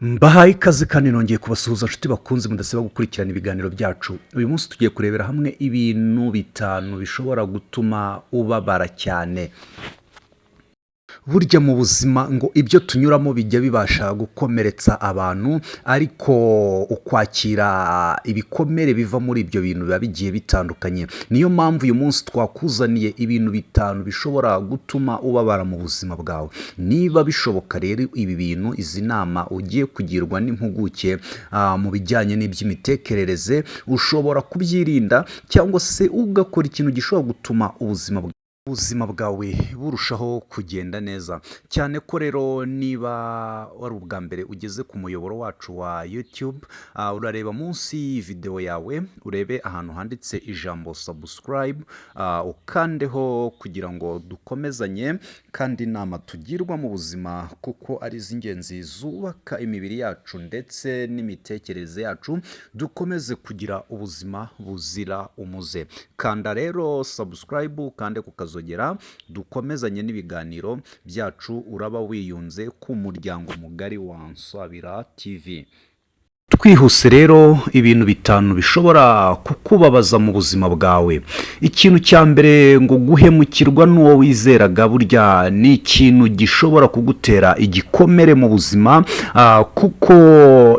Mbahaye ikaze kandi nongeye kubasuhuza nshuti bakunze mudasiba gukurikirana ibiganiro byacu. Uyu munsi tugiye kurebera hamwe ibintu bitanu bishobora gutuma ubabara cyane. Burya mu buzima ngo ibyo tunyuramo bijya bibasha gukomeretsa abantu, ariko ukwakira ibikomere biva muri ibyo bintu biba bigiye bitandukanye. Niyo mpamvu uyu munsi twakuzaniye ibintu bitanu bishobora gutuma ubabara mu buzima bwawe. Niba bishoboka rero ibi bintu, izi nama ugiye kugirwa n'impuguke mu bijyanye n'iby'imitekerereze, ushobora kubyirinda cyangwa se ugakora ikintu gishobora gutuma ubuzima bwawe burushaho kugenda neza. Cyane ko rero niba wari ubwa mbere ugeze ku muyoboro wacu wa YouTube, urareba munsi y'ivideo yawe, urebe ahantu handitse ijambo subscribe, ukandeho kugira ngo dukomezanye kandi inama tugirwa mu buzima kuko ari iz'ingenzi zubaka imibiri yacu ndetse n'imitekerereze yacu, dukomeze kugira ubuzima buzira umuze. Kanda rero subscribe kandi kukazogera, dukomezanye n'ibiganiro byacu, uraba wiyunze ku muryango mugari wa Nsabira TV. Twihuse rero ibintu bitanu bishobora kukubabaza mu buzima bwawe. Ikintu cya mbere, ngo guhemukirwa n'uwo wizeraga, burya ni ikintu gishobora kugutera igikomere mu buzima, kuko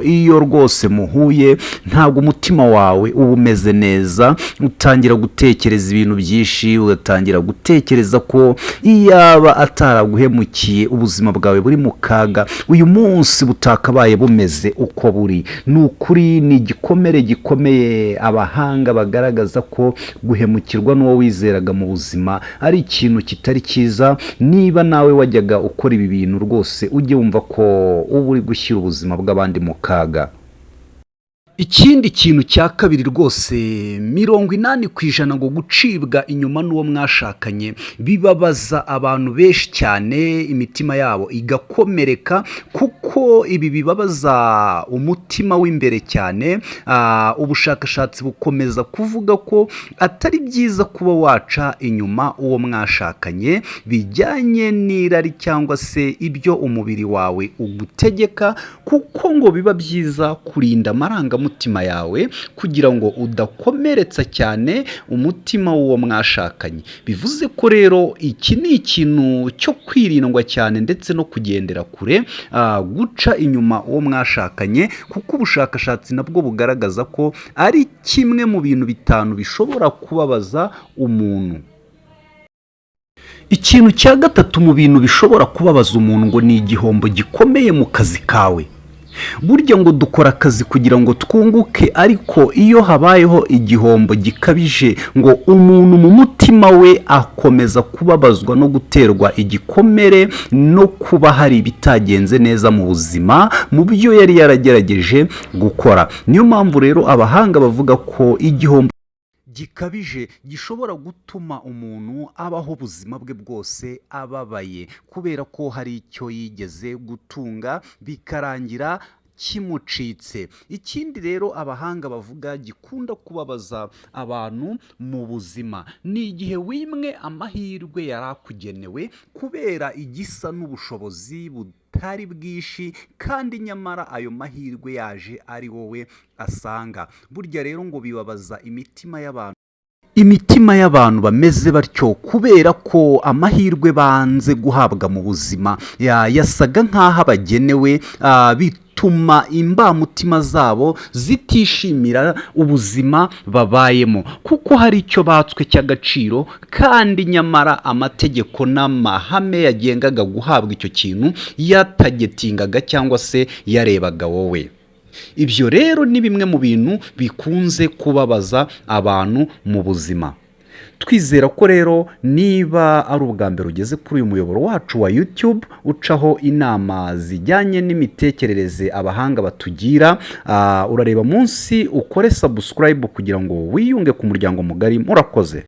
iyo rwose muhuye ntabwo umutima wawe uba umeze neza, utangira gutekereza ibintu byinshi, ugatangira gutekereza ko iyaba ataraguhemukiye ubuzima bwawe buri mu kaga, uyu munsi butakabaye bumeze uko buri. Ni ukuri, ni igikomere gikomeye. Abahanga bagaragaza ko guhemukirwa n'uwo wizeraga mu buzima ari ikintu kitari cyiza. Niba nawe wajyaga ukora ibi bintu, rwose ujye wumva ko uba uri gushyira ubuzima bw'abandi mu kaga. Ikindi kintu cya kabiri, rwose 80% ngo gucibwa inyuma n'uwo mwashakanye bibabaza abantu benshi cyane, imitima yabo igakomereka, kuko ibi bibabaza umutima w'imbere cyane. Ubushakashatsi bukomeza kuvuga ko atari byiza kuba waca inyuma uwo mwashakanye, bijyanye n'irari cyangwa se ibyo umubiri wawe ugutegeka, kuko ngo biba byiza kurinda amarangamutima yawe kugira ngo udakomeretsa cyane umutima w'uwo mwashakanye. Bivuze ko rero iki ni ikintu cyo kwirindwa cyane ndetse no kugendera kure, guca inyuma uwo mwashakanye, kuko ubushakashatsi nabwo bugaragaza ko ari kimwe mu bintu bitanu bishobora kubabaza umuntu. Ikintu cya gatatu mu bintu bishobora kubabaza umuntu, ngo ni igihombo gikomeye mu kazi kawe. Burya ngo dukora akazi kugira ngo twunguke, ariko iyo habayeho igihombo gikabije, ngo umuntu mu mutima we akomeza kubabazwa no guterwa igikomere no kuba hari ibitagenze neza mu buzima mu byo yari yaragerageje gukora. Niyo mpamvu rero abahanga bavuga ko igihombo gikabije gishobora gutuma umuntu abaho ubuzima bwe bwose ababaye, kubera ko hari icyo yigeze gutunga bikarangira kimucitse. Ikindi rero abahanga bavuga gikunda kubabaza abantu mu buzima, ni igihe wimwe amahirwe yari akugenewe kubera igisa n'ubushobozi butari bwishi, kandi nyamara ayo mahirwe yaje ari wowe asanga. Burya rero ngo bibabaza imitima y'abantu bameze batyo, kubera ko amahirwe banze guhabwa mu buzima yasaga nk'aho abagenewe, bituma imbamutima zabo zitishimira ubuzima babayemo, kuko hari icyo batswe cy'agaciro, kandi nyamara amategeko n'amahame yagengaga guhabwa icyo kintu yatagetingaga cyangwa se yarebaga wowe. Ibyo rero ni bimwe mu bintu bikunze kubabaza abantu mu buzima. Twizera ko rero niba ari ubwa mbere ugeze kuri uyu muyoboro wacu wa YouTube, ucaho inama zijyanye n'imitekerereze abahanga batugira, urareba munsi ukore subscribe kugira ngo wiyunge ku muryango mugari. Murakoze.